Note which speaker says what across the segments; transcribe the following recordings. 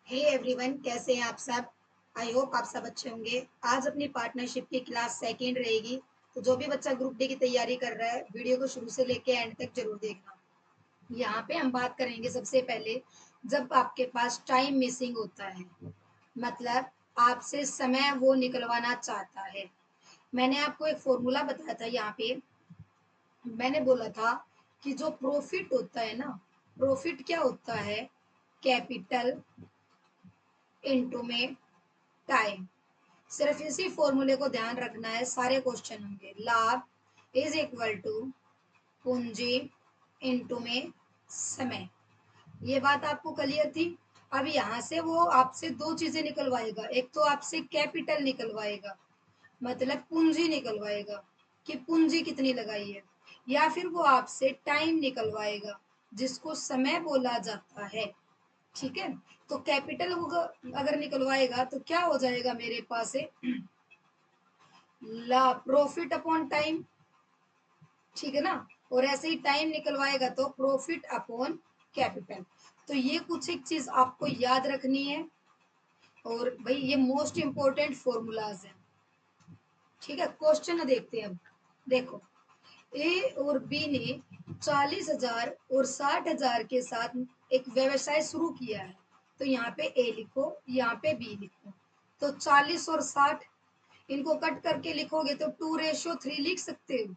Speaker 1: Hey everyone, कैसे हैं आप सब। आई होप आप सब अच्छे होंगे। आज अपनी पार्टनरशिप की क्लास सेकंड रहेगी। तो जो भी बच्चा ग्रुप डी की तैयारी कर रहा है, वीडियो को शुरू से लेके एंड तक जरूर देखना। यहाँ पे हम बात करेंगे सबसे पहले, जब आपके पास टाइम मिसिंग होता है, मतलब आपसे समय वो निकलवाना चाहता है। मैंने आपको एक फॉर्मूला बताया था। यहाँ पे मैंने बोला था कि जो प्रॉफिट होता है ना, प्रॉफिट क्या होता है, कैपिटल इनटू में टाइम। सिर्फ इसी फॉर्मूले को ध्यान रखना है, सारे क्वेश्चन होंगे। लाभ इज इक्वल टू पूंजी इनटू में समय। ये बात आपको क्लियर थी। अब यहाँ से वो आपसे दो चीजें निकलवाएगा। एक तो आपसे कैपिटल निकलवाएगा, मतलब पूंजी निकलवाएगा कि पूंजी कितनी लगाई है, या फिर वो आपसे टाइम निकलवाएगा जिसको समय बोला जाता है। ठीक है, तो कैपिटल अगर निकलवाएगा तो क्या हो जाएगा मेरे पास है, ला प्रॉफिट अपॉन टाइम। ठीक है ना। और ऐसे ही टाइम निकलवाएगा तो प्रॉफिट अपॉन कैपिटल। तो ये कुछ एक चीज आपको याद रखनी है। और भाई ये मोस्ट इंपॉर्टेंट फॉर्मूलाज है। ठीक है, क्वेश्चन देखते हैं अब। देखो, ए और बी ने 40,000 और 60,000 के साथ एक व्यवसाय शुरू किया है। तो यहाँ पे ए लिखो, यहाँ पे बी लिखो। तो 40 और 60 इनको कट करके लिखोगे तो 2:3 लिख सकते हो।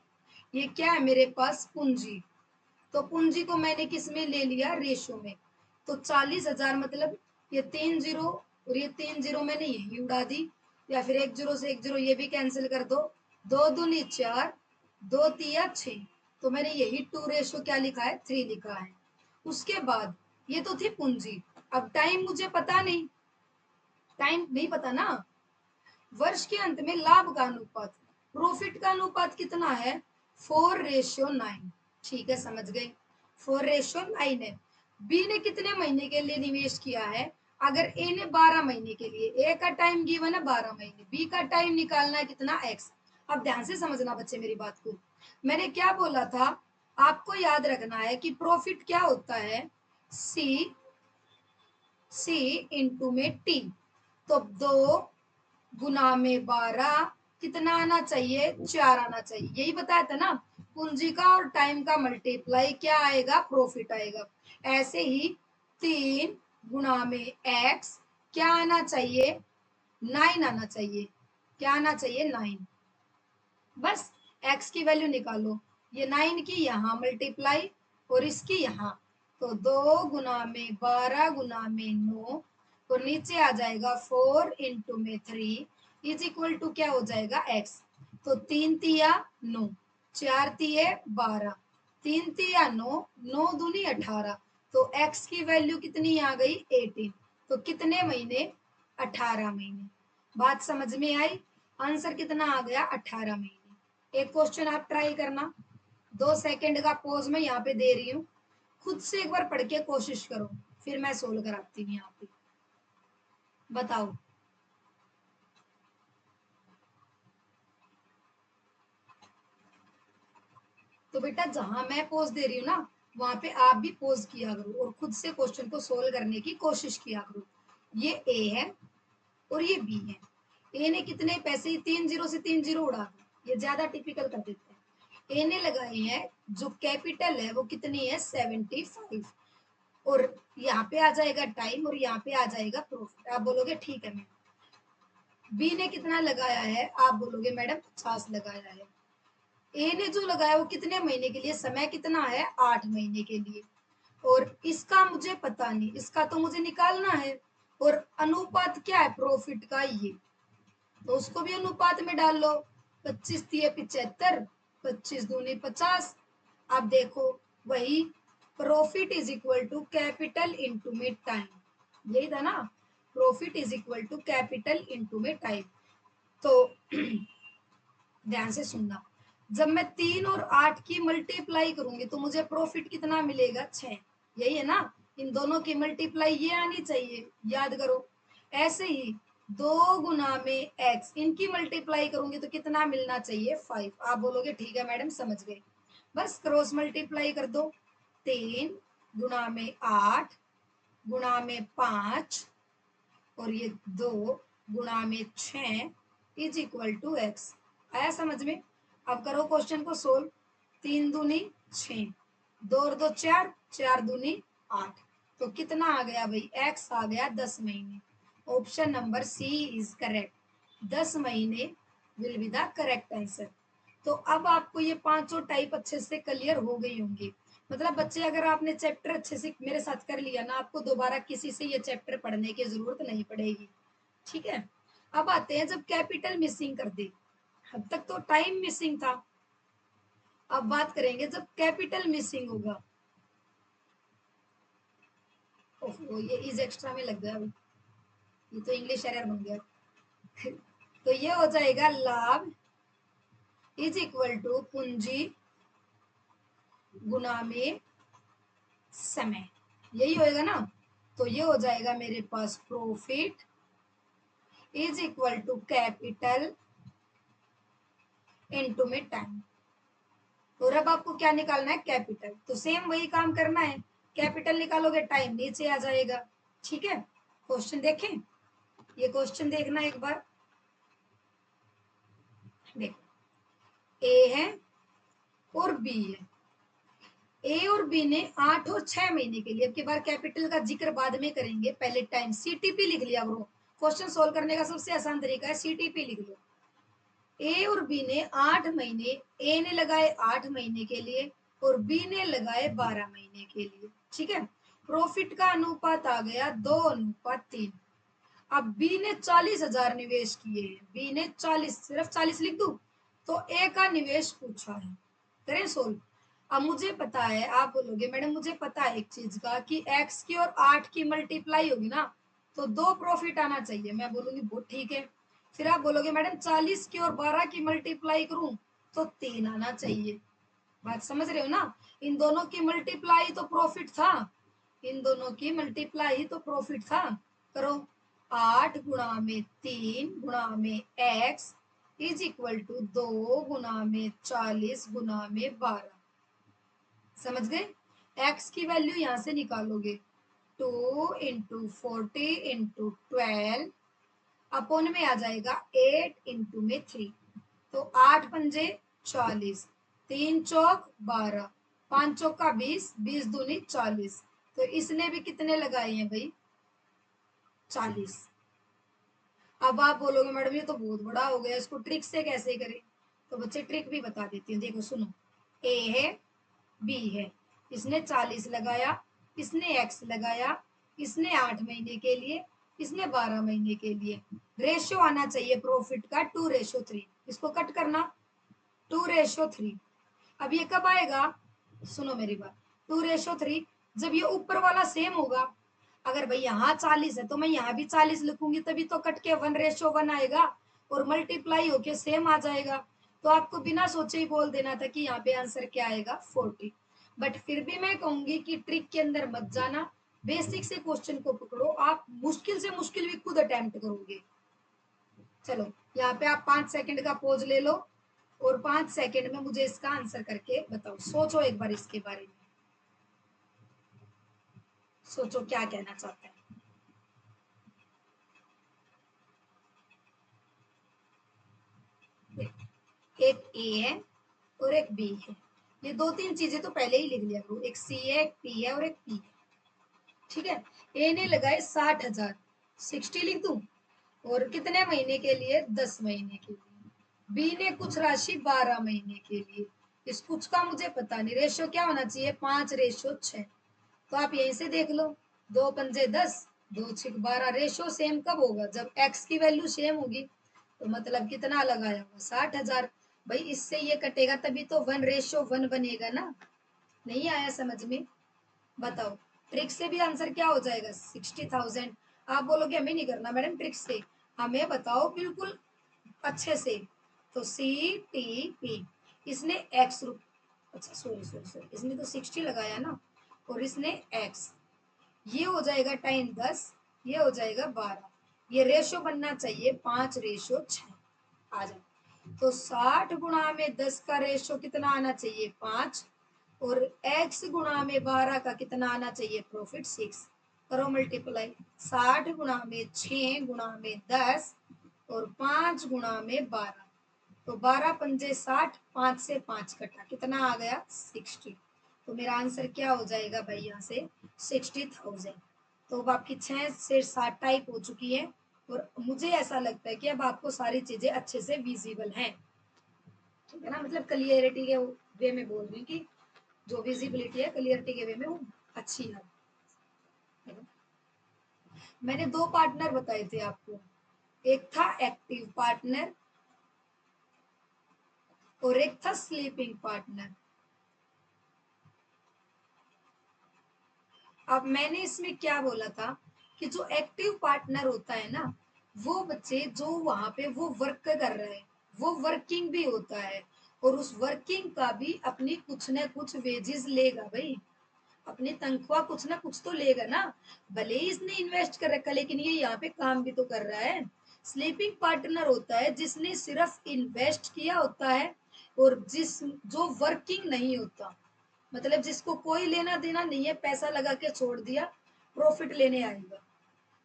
Speaker 1: ये क्या है मेरे पास, पूंजी। तो पूंजी को मैंने किस में ले लिया, रेशो में। तो 40,000 मतलब ये 3 जीरो और ये 3 जीरो मैंने यही उड़ा दी, या फिर 1 जीरो से 1 जीरो ये भी कैंसिल कर दो। 2 दूनी 4, 2 तिया 6। तो मैंने यही 2:, क्या लिखा है, 3 लिखा है। उसके बाद ये तो थी पूंजी। अब टाइम मुझे पता नहीं, टाइम नहीं पता ना। वर्ष के अंत में लाभ का अनुपात, प्रॉफिट का अनुपात कितना है, 4:9। ठीक है, समझ गए, 4:9 है। बी ने कितने महीने के लिए निवेश किया है, अगर ए ने 12 महीने के लिए, ए का टाइम गिवन है 12 महीने, बी का टाइम निकालना है कितना, एक्स। अब ध्यान से समझना बच्चे मेरी बात को। मैंने क्या बोला था, आपको याद रखना है कि प्रॉफिट क्या होता है, सी सी इंटू में टी। तो 2 गुना में 12 कितना आना चाहिए, 4 आना चाहिए। यही बताया था ना, पूंजी का और टाइम का मल्टीप्लाई क्या आएगा, प्रॉफिट आएगा। ऐसे ही 3 गुना में x क्या आना चाहिए, 9 आना चाहिए। क्या आना चाहिए, 9। बस x की वैल्यू निकालो, ये 9 की यहाँ मल्टीप्लाई और इसकी यहाँ। तो 2 गुना में 12 गुना में 9 और नीचे आ जाएगा 4 इंटू में 3 इज इक्वल टू क्या हो जाएगा, x। तो 3 तिया 9, 4 तिये 12, 3 तिया 9, 9 दूनी 18। तो x की वैल्यू कितनी आ गई, 18। तो कितने महीने, 18 महीने। बात समझ में आई। आंसर कितना आ गया, 18 महीने। एक क्वेश्चन आप ट्राई करना, 2 सेकंड का पॉज मैं यहाँ पे दे रही हूँ। खुद से एक बार पढ़ के कोशिश करो, फिर मैं सोल्व कराती हूँ यहाँ पे। बताओ। तो बेटा जहां मैं पोज दे रही हूँ ना, वहां पे आप भी पोज किया करो और खुद से क्वेश्चन को सोल्व करने की कोशिश किया करो। ये ए है और ये बी है। ए ने कितने पैसे, 3 जीरो से 3 जीरो उड़ा दो, ये ज्यादा टिपिकल कर देते हैं। ए ने लगाई है, जो कैपिटल है वो कितनी है, 75। और यहाँ पे आ जाएगा टाइम और यहाँ पे आ जाएगा प्रॉफिट। आप बोलोगे ठीक है मैडम। बी ने कितना लगाया है, आप बोलोगे मैडम 50 लगाया है। ए ने जो लगाया वो कितने महीने के लिए, समय कितना है, 8 महीने के लिए। और इसका मुझे पता नहीं, इसका तो मुझे निकालना है। और अनुपात क्या है प्रॉफिट का, ये तो उसको भी अनुपात में डाल लो। 25 दिए 75, 25 दूनी 50। अब देखो, वही profit is equal to capital into में टाइम, यही था ना, profit is equal to capital into में टाइम। तो ध्यान से सुनना, जब मैं 3 और 8 की मल्टीप्लाई करूंगी तो मुझे प्रॉफिट कितना मिलेगा, 6। यही है ना, इन दोनों की मल्टीप्लाई ये आनी चाहिए, याद करो। ऐसे ही 2 गुना में x, इनकी मल्टीप्लाई करूंगी तो कितना मिलना चाहिए, 5। आप बोलोगे ठीक है मैडम, समझ गए। बस क्रॉस मल्टीप्लाई कर दो। 3 गुना में 8 गुना में 5 और ये 2 गुणा में 6 इज इक्वल टू एक्स। आया समझ में? अब करो क्वेश्चन को सोल्व। 3 दूनी 6, 2 और 2 4, 4 दूनी 8। तो कितना आ गया भाई? एक्स आ गया 10 महीने। Option number C is correct. 10 महीने will be the correct answer. तो अब आपको ये पांचों टाइप अच्छे से क्लियर हो गई होंगी। मतलब बच्चे, अगर आपने चैप्टर अच्छे से मेरे साथ कर लिया ना, आपको दोबारा किसी से ये चैप्टर पढ़ने की जरूरत नहीं पड़ेगी। ठीक है। अब आते हैं जब कैपिटल मिसिंग कर दे। अब तक तो टाइम मिसिंग था, अब बात करेंगे जब कैपिटल मिसिंग होगा। ओहो, ये इज एक्स्ट्रा में लग गया अभी, ये तो इंग्लिश एरर बन गया। तो ये हो जाएगा लाभ इज इक्वल टू पूंजी गुना में समय, यही होएगा ना। तो ये हो जाएगा मेरे पास profit is equal to capital into में टाइम। और अब आपको क्या निकालना है? कैपिटल। तो सेम वही काम करना है, कैपिटल निकालोगे टाइम नीचे आ जाएगा। ठीक है। क्वेश्चन देखें, ये क्वेश्चन देखना एक बार। देखो, ए है और बी है। ए और बी ने 8 और 6 महीने के लिए, अब की बार कैपिटल का जिक्र बाद में करेंगे, पहले टाइम सीटीपी लिख लिया ब्रो। क्वेश्चन सोल्व करने का सबसे आसान तरीका है सीटीपी लिख लो। ए और बी ने 8 महीने, ए ने लगाए 8 महीने के लिए और बी ने लगाए 12 महीने के लिए। ठीक है। प्रॉफिट का अनुपात आ गया 2:3। अब बी ने 40,000 निवेश किए हैं, बी ने 40, सिर्फ 40 लिख दूं? तो ए का निवेश पूछा है, करें सोल्व। अब मुझे पता है, आप बोलोगे मैडम मुझे पता है एक चीज का कि एक्स की और 8 की मल्टीप्लाई होगी ना, तो 2 प्रॉफिट आना चाहिए। मैं बोलूंगी बहुत ठीक है। फिर आप बोलोगे मैडम 40 की और 12 की मल्टीप्लाई करूं तो 3 आना चाहिए। बात समझ रहे हो ना? इन दोनों की मल्टीप्लाई तो प्रॉफिट था, इन दोनों की मल्टीप्लाई तो प्रॉफिट था। करो, 8 गुणा में 3 गुणा में एक्स इज इक्वल टू 2 गुणा में 40 गुणा में 12। समझ गए? एक्स की वैल्यू यहां से निकालोगे, 2 इंटू 40 इंटू 12 अपोन में आ जाएगा 8 इंटू में 3। तो 8 पंजे 40, 3 चौक 12, 5 चौका 20, 20 दूनी 40। तो इसने भी कितने लगाए हैं भाई? 40। अब आप बोलोगे मैडम ये तो बहुत बड़ा हो गया, इसको ट्रिक से कैसे करें? तो बच्चे ट्रिक भी बता देती हूँ, देखो सुनो। ए है, बी है, इसने 40 लगाया, इसने एक्स लगाया, इसने 8 महीने के लिए, इसने 12 महीने के लिए। रेशियो आना चाहिए प्रॉफिट का 2:3। इसको कट करना, 2:3। अब ये कब आएगा? सुनो मेरी बात, 2:3 जब ये ऊपर वाला सेम होगा। अगर भाई यहाँ 40 है तो मैं यहाँ भी 40 लिखूंगी, तभी तो कट के 1:1 आएगा और मल्टीप्लाई होके सेम आ जाएगा। तो आपको बिना सोचे ही बोल देना था कि यहाँ पे आंसर क्या आएगा? 40। बट फिर भी मैं कहूंगी कि ट्रिक के अंदर मत जाना, बेसिक से क्वेश्चन को पकड़ो। आप मुश्किल से मुश्किल भी खुद अटेम्प्ट करोगे। चलो, यहाँ पे आप 5 सेकंड का पोज ले लो और 5 सेकंड में मुझे इसका आंसर करके बताओ। सोचो एक बार इसके बारे में, सोचो क्या कहना चाहते हैं। एक ए है और एक बी है, ये 2-3 चीजें तो पहले ही लिख लिया करो। एक सी है, एक पी है और एक पी है। ठीक है। ए ने लगाए 60,000, 60 लिख दूं? और कितने महीने के लिए? 10 महीने के लिए। बी ने कुछ राशि 12 महीने के लिए। इस कुछ का मुझे पता नहीं, रेशियो क्या होना चाहिए? 5:6। तो आप यहीं से देख लो, 2 पंजे 10, 2 6 12। रेशियो सेम कब होगा? जब एक्स की वैल्यू सेम होगी। तो मतलब कितना लगाया होगा? 60,000। भाई इससे ये कटेगा तभी तो 1:1 बनेगा ना। नहीं आया समझ में? बताओ, ट्रिक से भी आंसर क्या हो जाएगा? 60,000। आप बोलोगे हमें नहीं करना मैडम ट्रिक से, हमें बताओ बिल्कुल अच्छे से। तो CTP, इसने एक्स, अच्छा सॉरी सॉरी सॉरी, इसने तो 60 लगाया ना, और इसने एक्स। ये हो जाएगा टाइम 10, ये हो जाएगा 12। ये रेशो बनना चाहिए 5:6। आ जाओ, तो 60 गुणा में 10 का रेशो कितना आना चाहिए? 5। और x गुणा में 12 का कितना आना चाहिए? प्रॉफिट 6। करो मल्टीप्लाई, 60 गुणा में 6 गुणा में 10 और 5 गुणा में 12, तो 12 पंजे 60, 5 से 5 कटा, कितना आ गया 60। तो मेरा आंसर क्या हो जाएगा भाई यहाँ से 60,000। तो अब आपकी 6 से 7 टाइप हो चुकी है और मुझे ऐसा लगता है कि अब आपको सारी चीजें अच्छे से विजिबल हैं, ठीक है ना, मतलब क्लियरिटी के वे में बोल रही हूँ कि जो विजिबिलिटी है क्लियरिटी के वे में वो अच्छी है। मैंने दो पार्टनर बताए थे आपको, एक था एक्टिव पार्टनर और एक था स्लीपिंग पार्टनर। अब मैंने इसमें क्या बोला था कि जो एक्टिव पार्टनर होता है ना, वो बच्चे जो वहां पे वो वर्क कर रहे हैं वो वर्किंग भी होता है और उस वर्किंग का भी अपनी कुछ ना कुछ वेजेस लेगा भाई, अपनी तनख्वाह कुछ ना कुछ तो लेगा ना, भले ही इसने इन्वेस्ट कर रखा लेकिन ये यहाँ पे काम भी तो कर रहा है। स्लीपिंग पार्टनर होता है जिसने सिर्फ इन्वेस्ट किया होता है और जो वर्किंग नहीं होता, मतलब जिसको कोई लेना देना नहीं है, पैसा लगा के छोड़ दिया, प्रॉफिट लेने आएगा।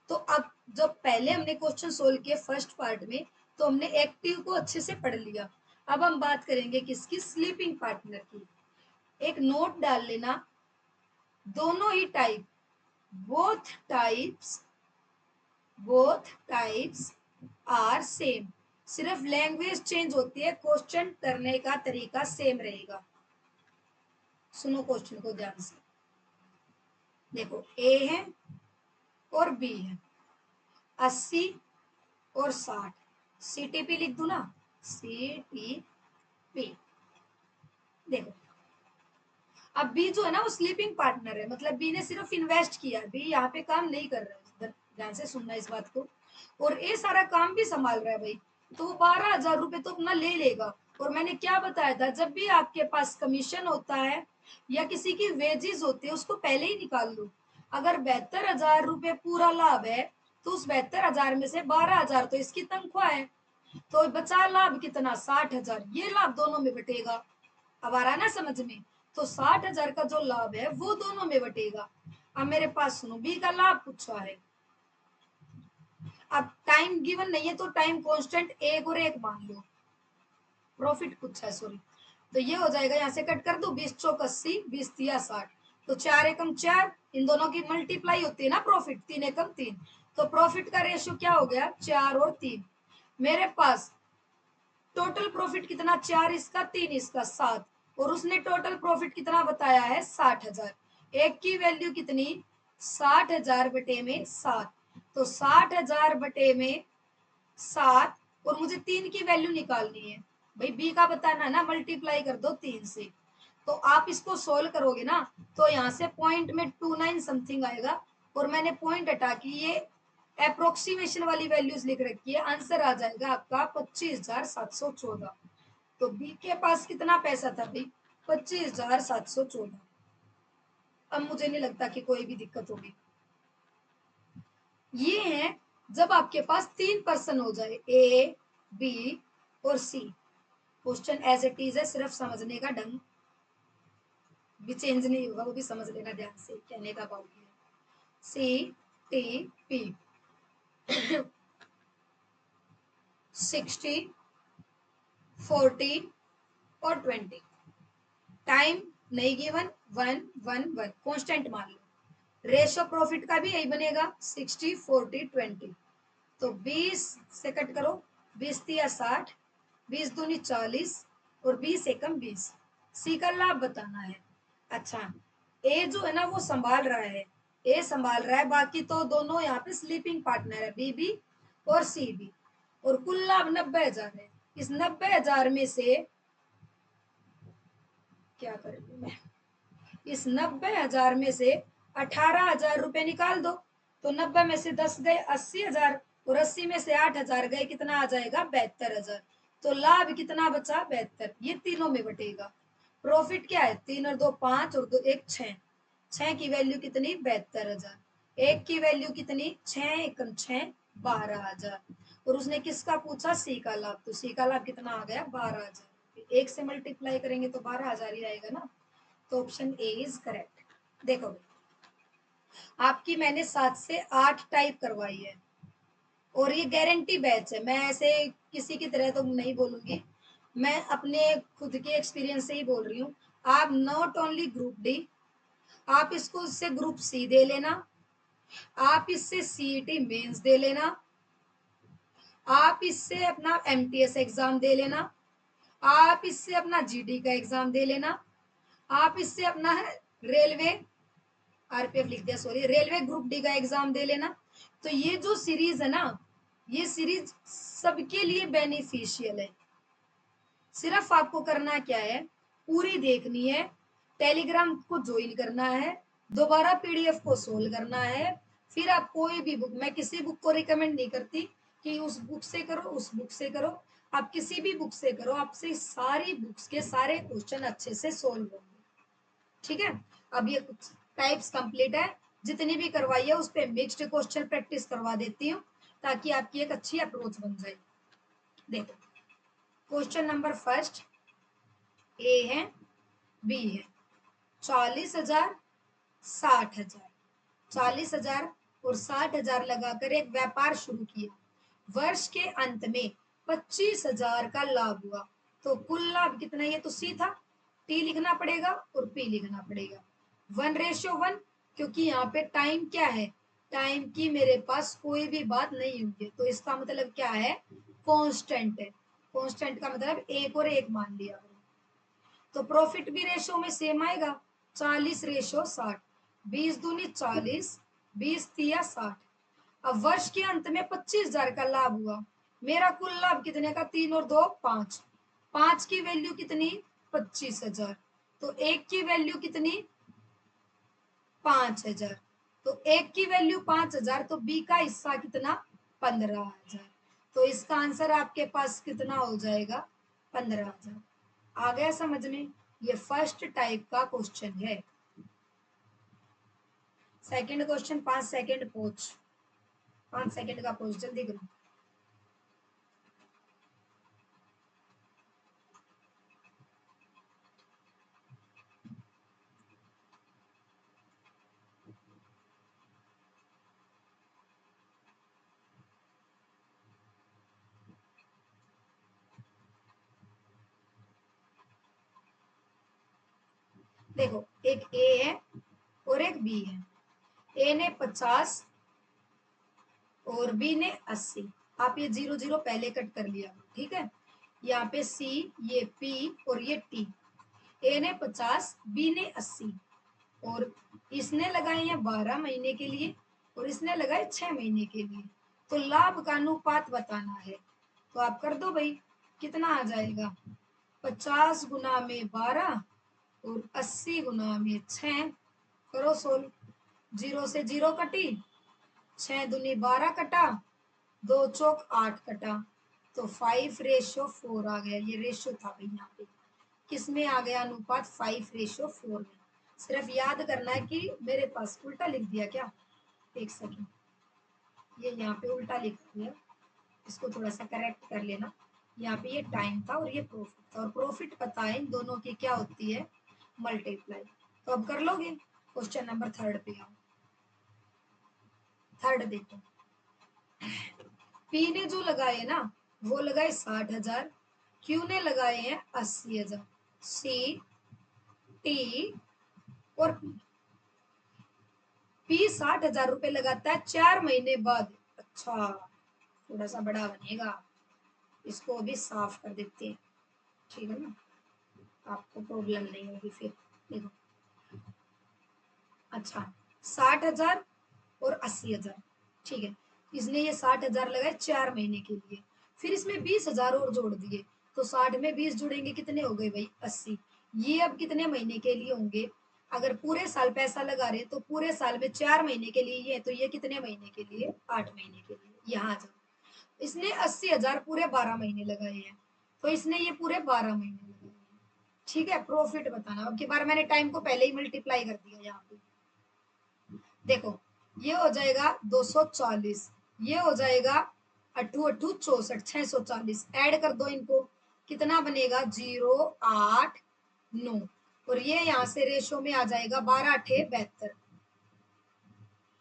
Speaker 1: तो अब जब पहले हमने क्वेश्चन सोल्व किए फर्स्ट पार्ट में, तो हमने एक्टिव को अच्छे से पढ़ लिया। अब हम बात करेंगे किसकी, स्लीपिंग पार्टनर की। एक नोट डाल लेना, दोनों ही type, both types are same, सिर्फ लैंग्वेज चेंज होती है, क्वेश्चन करने का तरीका सेम रहेगा। सुनो क्वेश्चन को ध्यान से, देखो ए है और बी है, 80 और 60, CTP लिख दू ना, CTP। देखो अब बी जो है ना वो स्लीपिंग पार्टनर है, मतलब बी ने सिर्फ इन्वेस्ट किया है, बी यहाँ पे काम नहीं कर रहा है, ध्यान से सुनना इस बात को, और ए सारा काम भी संभाल रहा है भाई, तो वो 12,000 रुपए तो अपना ले लेगा। और मैंने क्या बताया था, जब भी आपके पास कमीशन होता है या किसी की वेजेस होती है उसको पहले ही निकाल लो। अगर 72,000 रुपए पूरा लाभ है तो उस 72,000 में से 12,000 तो इसकी तनख्वाह है, तो बचा लाभ कितना 60,000, ये लाभ दोनों में बटेगा। अब आ रहा ना समझ में, तो 60,000 का जो लाभ है वो दोनों में बटेगा। अब मेरे पास सुनो बी का लाभ पूछा है, अब टाइम गिवन नहीं है तो टाइम कांस्टेंट एक और एक मान लो, प्रॉफिट पूछा है सॉरी, तो ये हो जाएगा, यहाँ से कट कर दो, 20 चौक 80, 20 तिया 60, तो 4 एकम 4, इन दोनों की मल्टीप्लाई होती है ना प्रॉफिट, 3 एकम 3, तो प्रॉफिट का रेशियो क्या हो गया 4 और 3। मेरे पास टोटल प्रॉफिट कितना, 4 इसका 3 इसका 7, और उसने टोटल प्रॉफिट कितना बताया है 60,000, एक की वैल्यू कितनी 60,000 बटे में 7, तो 60,000 बटे में 7, और मुझे 3 की वैल्यू निकालनी है भाई, बी का बताना ना, मल्टीप्लाई कर दो 3 से, तो आप इसको सोल्व करोगे ना तो यहाँ से पॉइंट में 29 समथिंग आएगा, और मैंने पॉइंट हटा के ये अप्रोक्सीमेशन वाली वैल्यूज लिख रखी है, आंसर आ जाएगा आपका 25,714। तो बी के पास कितना पैसा था भाई 25,714। अब मुझे नहीं लगता कि कोई भी दिक्कत होगी। ये है जब आपके पास 3 पर्सन हो जाए, ए बी और सी। क्वेश्चन एज इट इज है, सिर्फ समझने का ढंग भी चेंज नहीं होगा, वो भी समझ लेना ध्यान से, कहने का भाव है CTP 60, 40 और 20, टाइम नहीं गिवन, 1 1 1 कांस्टेंट मान लो, रेशियो प्रॉफिट का भी यही बनेगा 60 40 20, तो 20 से कट करो, 20 तिया 60, 20 दूनी 40 और 20 एकम 20, सी का लाभ बताना है। अच्छा ए जो है ना वो संभाल रहा है, ए संभाल रहा है, बाकी तो दोनों यहाँ पे स्लीपिंग पार्टनर है, बी भी और सी भी, और कुल लाभ 90,000 है। इस 90,000 में से क्या करेंगे मैं, इस 90,000 में से 18,000 रुपए निकाल दो, तो 90 में से 10 गए 80,000, और 80 में से 8,000 गए, कितना आ जाएगा 72,000, तो लाभ कितना बचा 72, ये तीनों में बटेगा। प्रॉफिट क्या है 3 और 2 5 और 2 1 6, 6 की वैल्यू कितनी 72,000, एक की वैल्यू कितनी 6 एकम 6 12,000, और उसने किसका पूछा सी का लाभ, तो सी का लाभ कितना आ गया 12,000, एक से मल्टीप्लाई करेंगे तो 12,000 ही आएगा ना, तो ऑप्शन ए इज करेक्ट। देखो आपकी मैंने 7 से 8 टाइप करवाई है और ये गारंटी बैच है। मैं ऐसे किसी की तरह तो नहीं बोलूंगी, मैं अपने खुद के एक्सपीरियंस से ही बोल रही हूँ। आप नॉट ओनली ग्रुप डी, आप इसको इससे ग्रुप सी दे लेना, आप इससे सीईटी मेंस दे लेना, आप इससे अपना एमटीएस एग्जाम दे लेना, आप इससे अपना जीडी का एग्जाम दे लेना, आप इससे अपना है रेलवे, आरपीएफ लिख दिया सॉरी, रेलवे ग्रुप डी का एग्जाम दे लेना। तो ये जो सीरीज है ना, ये सीरीज सबके लिए बेनिफिशियल है। सिर्फ आपको करना क्या है, पूरी देखनी है, टेलीग्राम को ज्वाइन करना है, दोबारा पीडीएफ को सोल्व करना है। फिर आप कोई भी बुक, मैं किसी बुक को रिकमेंड नहीं करती कि उस बुक से करो उस बुक से करो, आप किसी भी बुक से करो, आपसे सारी बुक्स के सारे क्वेश्चन अच्छे से सोल्व होंगे। ठीक है, अब ये कुछ टाइप्स कंप्लीट है, जितनी भी करवाई है उस पर मिक्स्ड क्वेश्चन प्रैक्टिस करवा देती हूँ ताकि आपकी एक अच्छी अप्रोच बन जाए। देखो क्वेश्चन नंबर फर्स्ट ए है, बी है, 40,000 60,000, 40,000 और 60,000 लगाकर एक व्यापार शुरू किया, वर्ष के अंत में 25,000 का लाभ हुआ, तो कुल लाभ कितना, ये तो सी था, टी लिखना पड़ेगा और पी लिखना पड़ेगा 1:1, क्योंकि यहाँ पे टाइम क्या है, टाइम की मेरे पास कोई भी बात नहीं होगी, तो इसका मतलब क्या है, कांस्टेंट है। कांस्टेंट का मतलब एक और एक मान लिया, तो प्रॉफिट भी रेशो में सेम आएगा, 40:60, 20 दूनी 40, 20 तिया 60। अब वर्ष के अंत में 25,000 का लाभ हुआ, मेरा कुल लाभ कितने का, 3 और 2 5, 5 की वैल्यू कितनी 25,000, तो एक की वैल्यू कितनी 5,000, तो एक की वैल्यू 5,000, तो बी का हिस्सा कितना 15,000, तो इसका आंसर आपके पास कितना हो जाएगा 15,000। आ गया समझ में, ये फर्स्ट टाइप का क्वेश्चन है। सेकंड क्वेश्चन 5 सेकंड पूछ, 5 सेकंड का पूछ, जल्दी करो। देखो एक ए है और एक बी है, ए ने 50 और बी ने 80, आप ये 0 0 पहले कट कर लिया, ठीक है, यहाँ पे सी, ये पी और ये टी, ए ने 50 बी ने 80, और इसने लगाए हैं 12 महीने के लिए और इसने लगाए 6 महीने के लिए, तो लाभ का अनुपात बताना है, तो आप कर दो भाई, कितना आ जाएगा 50 गुना में 12 और 80 गुना में 6, करो सोल्व, 0 से 0 कटी, 6 दूनी 12 कटा, 2 चौक 8 कटा, तो 5:4 आ गया, ये रेशो था भाई, यहाँ पे किस में आ गया अनुपात 5:4 में। सिर्फ याद करना है कि मेरे पास उल्टा लिख दिया क्या, एक सेकंड, ये यहाँ पे उल्टा लिख दिया, इसको थोड़ा सा करेक्ट कर लेना, यहाँ पे ये टाइम था और ये प्रॉफिट था, और प्रॉफिट पता है इन दोनों की क्या होती है, मल्टीप्लाई। तो अब कर लोगे, क्वेश्चन नंबर थर्ड पे आओ। थर्ड देखो, पी ने जो लगाए ना वो लगाए 60,000, क्यू ने लगाए हैं 80,000, सी टी और पी 60,000 रुपए लगाता है 4 महीने बाद। अच्छा, थोड़ा सा बड़ा बनेगा, इसको अभी साफ कर देते हैं, ठीक है ना, आपको प्रॉब्लम नहीं होगी फिर। देखो अच्छा, 60,000 और 80,000, ठीक है, इसने ये 60,000 लगाए 4 महीने के लिए, फिर इसमें 20,000 और जोड़ दिए, तो 60 में 20 जुड़ेंगे कितने हो गए भाई 80, ये अब कितने महीने के लिए होंगे, अगर पूरे साल पैसा लगा रहे तो पूरे साल में 4 महीने के लिए ये, तो ये कितने महीने के लिए 8 महीने के लिए, यहाँ आ जाओ, इसने 80,000 पूरे 12 महीने लगाए हैं, तो इसने ये पूरे 12 महीने लगाए हैं, ठीक है। प्रॉफिट बताना, अब की बार मैंने टाइम को पहले ही मल्टीप्लाई कर दिया यहाँ पे, देखो ये हो जाएगा 240, ये हो जाएगा 8 8 64, 640, ऐड कर दो इनको, कितना बनेगा 0 8 9, और ये यहाँ से रेशो में आ जाएगा 12 8 72,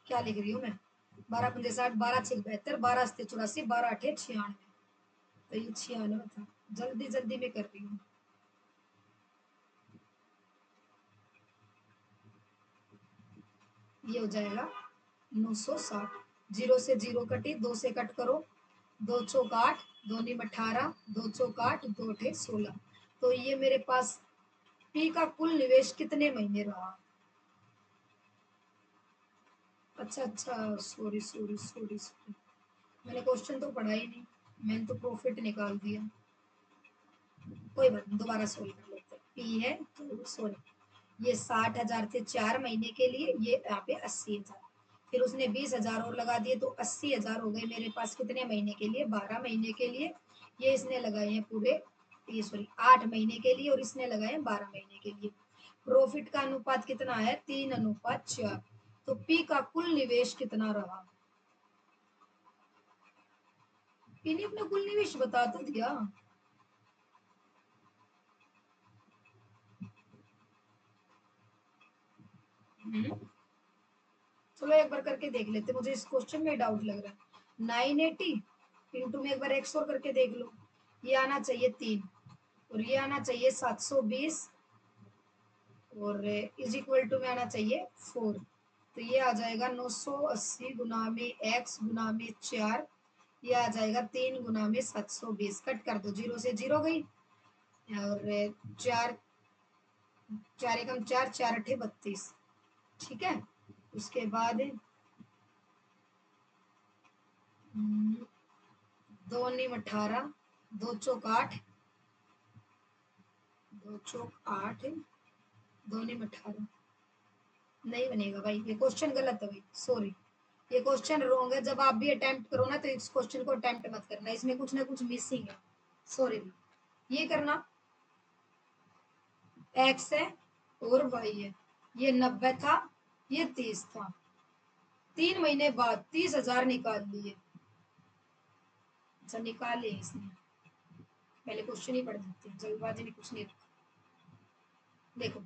Speaker 1: क्या लिख रही हूँ मैं, 12×5 = 60, 12×6 = 72, 12×7 = 84, 12×8 = 96। तो ये 96 था। जल्दी जल्दी में कर रही हूँ। ये हो जाएगा 960। 0 से 0 कटी, 2 से कट करो, 2 चौक 8, 2 नीम 18, 2 चौक 8, 2 अठे 16। तो ये मेरे पास पी का कुल निवेश कितने महीने रहा। अच्छा अच्छा, सॉरी सॉरी सॉरी सॉरी, मैंने क्वेश्चन तो पढ़ा ही नहीं, मैंने तो प्रॉफिट निकाल दिया। कोई बात नहीं, दोबारा सोल्व कर लेते हैं। पी है तो सॉरी, ये 60,000 थे 4 महीने के लिए, ये यहाँ पे 80,000, फिर उसने 20,000 और लगा दिए तो 80,000 हो गए मेरे पास कितने महीने के लिए, 12 महीने के लिए। ये इसने लगाए हैं पूरे, ये सॉरी 8 महीने के लिए, और इसने लगाए हैं 12 महीने के लिए। प्रॉफिट का अनुपात कितना है, 3:4। तो पी का कुल निवेश कितना रहा। पी ने अपना कुल निवेश बता तो दिया। चलो एक बार करके देख लेते, मुझे इस क्वेश्चन में डाउट लग रहा है। 980 इंटू में एक बार एक्स और करके देख लो, ये आना चाहिए 3, और ये आना चाहिए 720, और इज इक्वल टू में आना चाहिए 4। तो ये आ जाएगा 980 गुना में एक्स गुना में 4, ये आ जाएगा 3 गुना में 720। कट कर दो, 0 से 0 गई, और 4 4 एकम 4, 4 अठे 32। ठीक है, उसके बाद 2 नीम 18, 2 चौक 8, 2 चौक 8, 2 नीम 18। नहीं बनेगा भाई, ये क्वेश्चन गलत है भाई, सॉरी, ये क्वेश्चन रॉन्ग है। जब आप भी अटेम्प्ट करो ना तो इस क्वेश्चन को अटेम्प्ट मत करना, इसमें कुछ ना कुछ मिसिंग है, सॉरी। ये करना, एक्स है और वाई है, ये 90 था, ये 30 था, 3 महीने बाद 30,000 निकाल लिए। अच्छा निकाल लिए इसने, पहले क्वेश्चन ही पढ़ देते हैं, जल्दबाजी में कुछ नहीं। देखो,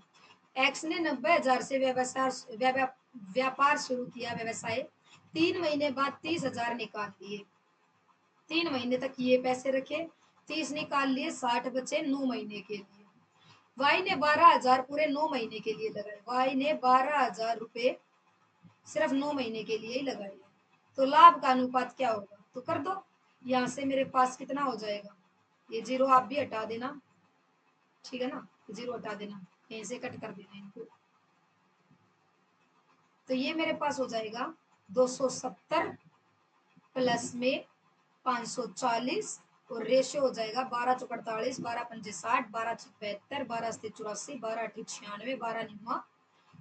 Speaker 1: एक्स ने 90,000 से व्यापार शुरू किया, व्यवसाय। 3 महीने बाद 30,000 निकाल लिए, 3 महीने तक ये पैसे रखे, 30 निकाल लिए, 60 बचे 9 महीने के लिए। वाई ने 12,000 पूरे 9 महीने के लिए लगाए, वाई ने 12,000 रुपए सिर्फ 9 महीने के लिए ही लगाए। तो लाभ का अनुपात क्या होगा, तो कर दो। यहाँ से मेरे पास कितना हो जाएगा, ये 0 आप भी हटा देना, ठीक है ना, 0 हटा देना, यहीं से कट कर देना इनको। तो ये मेरे पास हो जाएगा 270 प्लस में 540, और रेशियो हो जाएगा 12 चौक 48, 12 पंजे 60, 12 छक 72, 12 सत्ते 84, 12 अठी 96, 12 निम्मा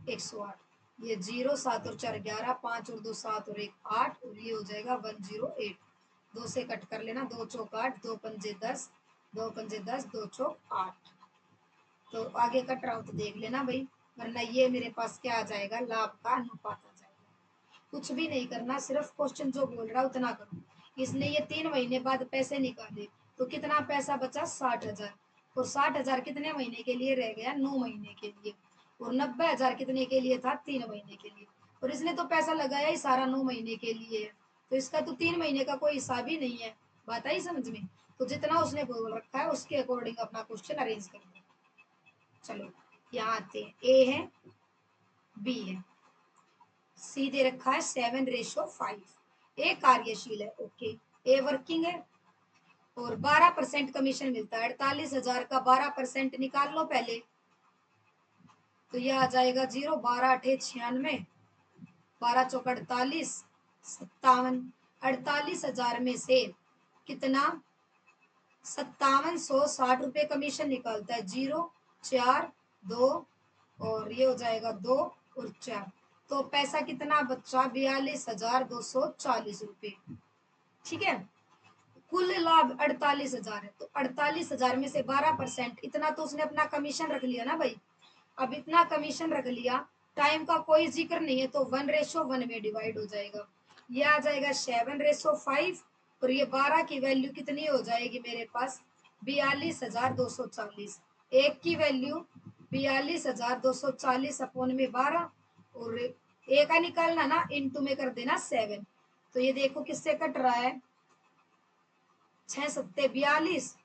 Speaker 1: 108। ये 0 7 और 4 11, 5 और 2 7 और 1 8, और ये हो जाएगा 108। 2 से कट कर लेना, 2 चौक 8, 2 पंजे 10, 2 पंजे 10, 2 चौक 8। तो आगे कट रहा हूँ तो देख लेना भाई, वरना ये मेरे पास क्या आ जाएगा, लाभ का अनुपात आ जाएगा। कुछ भी नहीं करना, सिर्फ क्वेश्चन जो बोल रहा है उतना करो। इसने ये 3 महीने बाद पैसे निकाले, तो कितना पैसा बचा, 60,000, और 60,000 कितने महीने के लिए रह गया, 9 महीने के लिए, और 90,000 कितने के लिए था, 3 महीने के लिए। और इसने तो पैसा लगाया ही सारा 9 महीने के लिए है, तो इसका तो 3 महीने का कोई हिसाब ही नहीं है। बात आई समझ में। तो जितना उसने बोल रखा है उसके अकॉर्डिंग अपना क्वेश्चन अरेंज कर दो। चलो यहाँ आते हैं, ए है, बी है, सी दे रखा है 7:5। ए कार्यशील है, ओके, ए वर्किंग है, और 12% कमीशन मिलता है। 48,000 का 12% निकाल लो पहले, तो ये आ जाएगा 0, 12 अठे 96, 12 चौक 48, 57। 48,000 में से कितना, 5760 रुपए कमीशन निकालता है। 0 4 2, और ये हो जाएगा 2 और 4, तो पैसा कितना बचा, 42,240 रुपए। ठीक है, कुल लाभ 48,000 है, तो 48,000 में से 12%, इतना तो उसने अपना कमीशन रख लिया ना भाई। अब इतना कमीशन रख लिया, टाइम का कोई जिक्र नहीं है, तो 1:1 में डिवाइड हो जाएगा। ये आ जाएगा 7:5, और ये 12 की वैल्यू कितनी हो जाएगी मेरे पास, 42,240। एक की वैल्यू 42,240 अपॉन में 12, और ए का निकालना ना, इनटू में कर देना 7। तो ये देखो किससे कट रहा है, 6 सत्ते 42,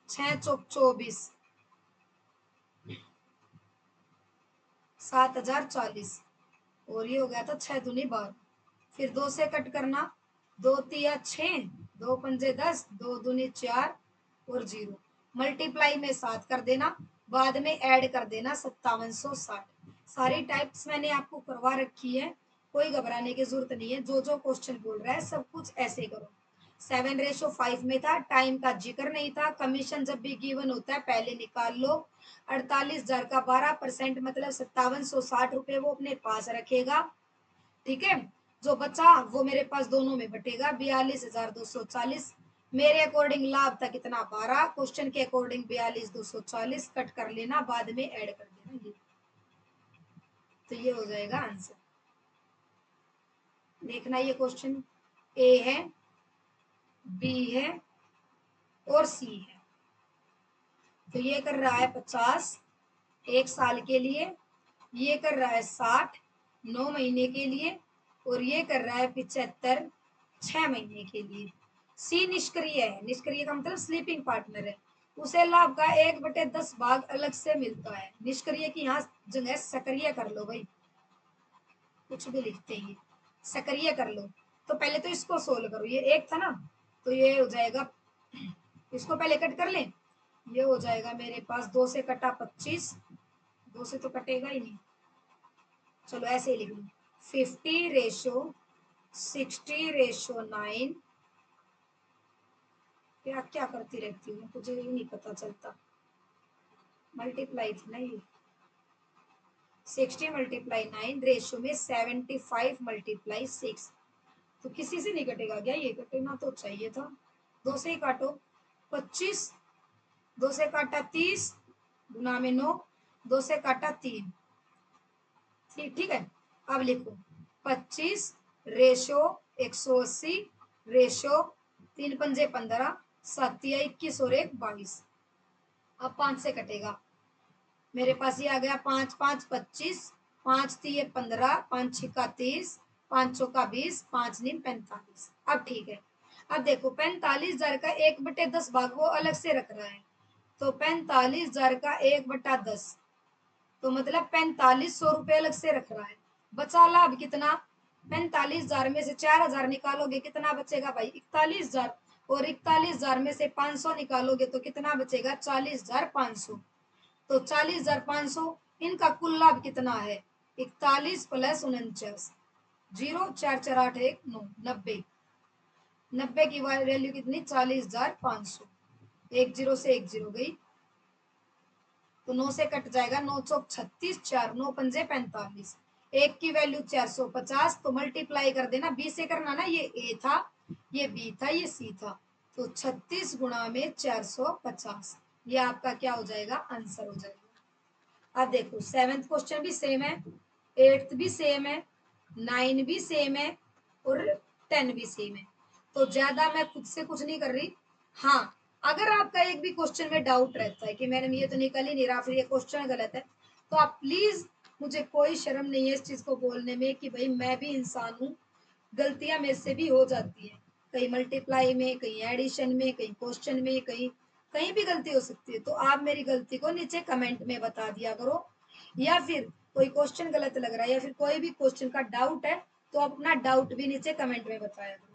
Speaker 1: 6 चौक 24, 7040, और ये हो गया था 6 दूनी 12। फिर 2 से कट करना, 2 तिया 6, 2 पंजे 10, 2 दूनी 4 और 0, मल्टीप्लाई में 7 कर देना, बाद में ऐड कर देना 5760। सारी टाइप्स मैंने आपको करवा रखी है, कोई घबराने की जरूरत नहीं है। जो जो क्वेश्चन बोल रहा है सब कुछ ऐसे करो। 7:5 में था, टाइम का जिक्र नहीं था। कमीशन जब भी गिवन होता है पहले निकाल लो। 48,000 का 12% मतलब 5760 रुपए वो अपने पास रखेगा, ठीक है। जो बचा वो मेरे पास दोनों में बटेगा, 42,240। मेरे अकॉर्डिंग लाभ था कितना, 12, क्वेश्चन के अकॉर्डिंग 42,240, कट कर लेना, बाद में ऐड कर देना ये। तो ये हो जाएगा आंसर। देखना ये क्वेश्चन ए है, बी है और सी है। तो ये कर रहा है 50 1 साल के लिए, ये कर रहा है 60 9 महीने के लिए, और ये कर रहा है 75 6 महीने के लिए। सी निष्क्रिय है, निष्क्रिय का मतलब स्लीपिंग पार्टनर है, उसे लाभ का 1/10 भाग अलग से मिलता है। निष्क्रिय की यहाँ जगह सक्रिय कर लो भाई, कुछ भी लिखते हैं, सक्रिय कर लो। तो पहले तो इसको सोल्व करो, ये एक था ना, तो ये हो जाएगा, इसको पहले कट कर लें। ये हो जाएगा मेरे पास 2 से कटा 25, 2 से तो कटेगा ही नहीं, चलो ऐसे ही लिख लो, 50:60:9। क्या क्या करती रहती हूँ, मुझे ही नहीं पता चलता। मल्टीप्लाई थी ना ये, 60 × 9 रेशो में 75 × 6। तो किसी से नहीं कटेगा क्या, ये कटना तो चाहिए था। 2 से ही काटो, 25, 2 से काटा 30, गुना में 9, 2 से काटा 3, ठीक है। अब लिखो 25 रेशो 180 रेशो 3 पंजे 15, 7 या 21 और 1 22। अब 5 से कटेगा, मेरे पास ये आ गया 5 5 25, 5 3 15, 5 6 30, 5 चौका 20, 5 नीम 45। अब ठीक है। अब देखो 45,000 का 1/10 भाग वो अलग से रख रहा है, तो 45,000 का 1/10, तो मतलब 4500 रुपये अलग से रख रहा है। बचा लाभ कितना, 45,000 में से 4,000 निकालोगे कितना बचेगा भाई, 41,000, और 41,000 में से 500 निकालोगे तो कितना बचेगा, 40,500। तो 40,500, इनका कुल लाभ कितना है, 41 + 49, 0 4 4 8 1 9, 90। 90 की वैल्यू कितनी, 40,500। 1 0 से 1 0 गई, तो 9 से कट जाएगा, 9 चौक 36, 4 9 पंजे 45, 1 की वैल्यू 450। तो मल्टीप्लाई कर देना, बी से करना ना, ये ए था, ये बी था, ये सी था, तो 36 गुणा में 450, ये आपका क्या हो जाएगा, आंसर हो जाएगा। अब देखो 7th क्वेश्चन भी सेम है, 8th भी सेम है, 9 भी सेम है और 10 भी सेम है। तो ज्यादा मैं खुद से कुछ नहीं कर रही। हाँ, अगर आपका एक भी क्वेश्चन में डाउट रहता है कि मैडम ये तो निकल ही नहीं रहा, फिर ये क्वेश्चन गलत है, तो आप प्लीज, मुझे कोई शर्म नहीं है इस चीज को बोलने में कि भाई मैं भी इंसान हूँ, गलतियां मेरे से भी हो जाती है, कहीं मल्टीप्लाई में, कहीं एडिशन में, कहीं क्वेश्चन में, कहीं कहीं भी गलती हो सकती है। तो आप मेरी गलती को नीचे कमेंट में बता दिया करो, या फिर कोई क्वेश्चन गलत लग रहा है या फिर कोई भी क्वेश्चन का डाउट है तो अपना डाउट भी नीचे कमेंट में बताया करो।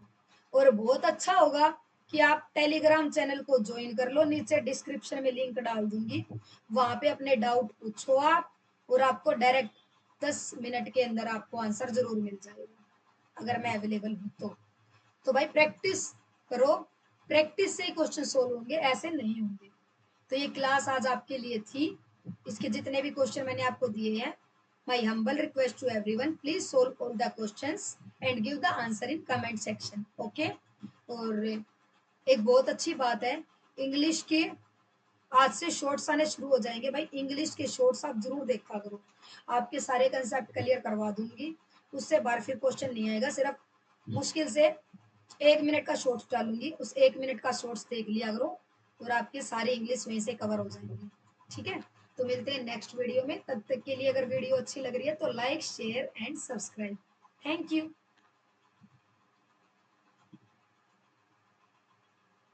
Speaker 1: और बहुत अच्छा होगा कि आप टेलीग्राम चैनल को ज्वाइन कर लो, नीचे डिस्क्रिप्शन में लिंक डाल दूंगी, वहां पे अपने डाउट पूछो आप, और आपको डायरेक्ट 10 मिनट के अंदर आपको आंसर जरूर मिल जाएगा अगर मैं अवेलेबल हूँ तो भाई प्रैक्टिस करो, प्रैक्टिस से ही क्वेश्चन सोल्व होंगे, ऐसे नहीं होंगे। तो ये क्लास आज आपके लिए थी, इसके जितने भी क्वेश्चन मैंने आपको दिए हैं, my humble request to everyone, please solve all the questions and give the answer in comment section, okay. और एक बहुत अच्छी बात है, इंग्लिश के आज से शॉर्ट्स आने शुरू हो जाएंगे भाई, इंग्लिश के शॉर्ट्स आप जरूर देखा करो, आपके सारे कंसेप्ट क्लियर करवा दूंगी, उससे बार फिर क्वेश्चन नहीं आएगा। सिर्फ मुश्किल से 1 मिनट का शॉर्ट्स डालूंगी, उस 1 मिनट का शॉर्ट्स देख लिया करो और आपके सारे इंग्लिश वहीं से कवर हो जाएंगे, ठीक है। तो मिलते हैं नेक्स्ट वीडियो में, तब तक के लिए अगर वीडियो अच्छी लग रही है तो like share and subscribe. Thank you.